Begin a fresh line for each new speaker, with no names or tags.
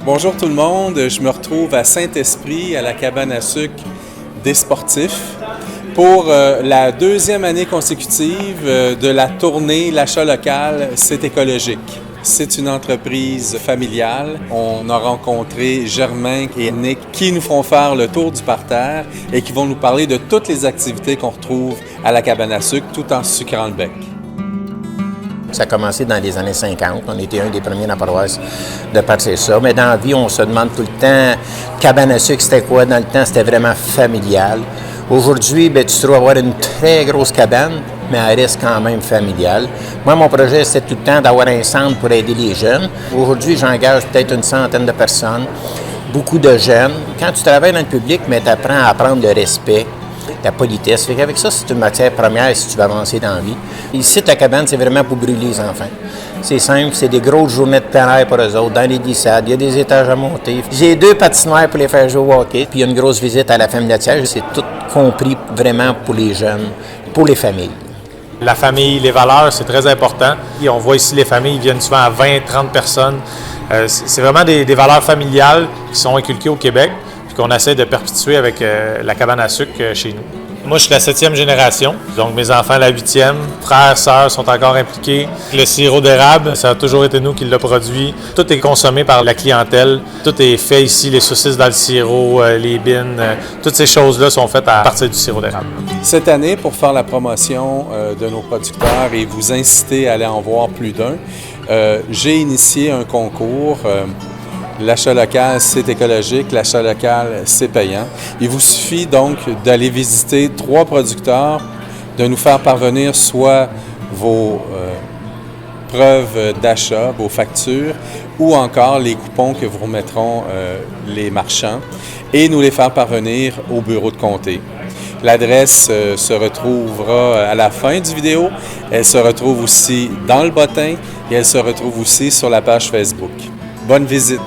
Bonjour tout le monde, je me retrouve à Saint-Esprit, à la cabane à sucre des sportifs, pour la deuxième année consécutive de la tournée L'achat local, c'est écologique. C'est une entreprise familiale. On a rencontré Germain et Nick qui nous feront faire le tour du parterre et qui vont nous parler de toutes les activités qu'on retrouve à la cabane à sucre tout en sucrant le bec.
Ça a commencé dans les années 50. On était un des premiers dans la paroisse de partir ça. Mais dans la vie, on se demande tout le temps, cabane à sucre, c'était quoi? Dans le temps, c'était vraiment familial. Aujourd'hui, tu te trouves avoir une très grosse cabane, mais elle reste quand même familiale. Moi, mon projet, c'était tout le temps d'avoir un centre pour aider les jeunes. Aujourd'hui, j'engage peut-être une centaine de personnes, beaucoup de jeunes. Quand tu travailles dans le public, tu apprends à apprendre le respect, la politesse. Fait qu'avec ça, c'est une matière première si tu veux avancer dans la vie. Ici, la cabane, c'est vraiment pour brûler les enfants. C'est simple, c'est des grosses journées de plein air pour eux autres, dans les glissades, il y a des étages à monter. J'ai 2 patinoires pour les faire jouer au hockey, puis il y a une grosse visite à la familiatière. C'est tout compris vraiment pour les jeunes, pour les familles.
La famille, les valeurs, c'est très important. Et on voit ici les familles viennent souvent à 20-30 personnes. C'est vraiment des valeurs familiales qui sont inculquées au Québec, puis qu'on essaie de perpétuer avec la cabane à sucre chez nous. Moi, je suis la 7e génération, donc mes enfants la 8e. Frères, sœurs sont encore impliqués. Le sirop d'érable, ça a toujours été nous qui l'a produit. Tout est consommé par la clientèle. Tout est fait ici, les saucisses dans le sirop, les bines, toutes ces choses-là sont faites à partir du sirop d'érable.
Cette année, pour faire la promotion de nos producteurs et vous inciter à aller en voir plus d'un, j'ai initié un concours. L'achat local, c'est écologique. L'achat local, c'est payant. Il vous suffit donc d'aller visiter 3 producteurs, de nous faire parvenir soit vos preuves d'achat, vos factures, ou encore les coupons que vous remettront les marchands, et nous les faire parvenir au bureau de comté. L'adresse se retrouvera à la fin du vidéo. Elle se retrouve aussi dans le bottin et elle se retrouve aussi sur la page Facebook. Bonne visite!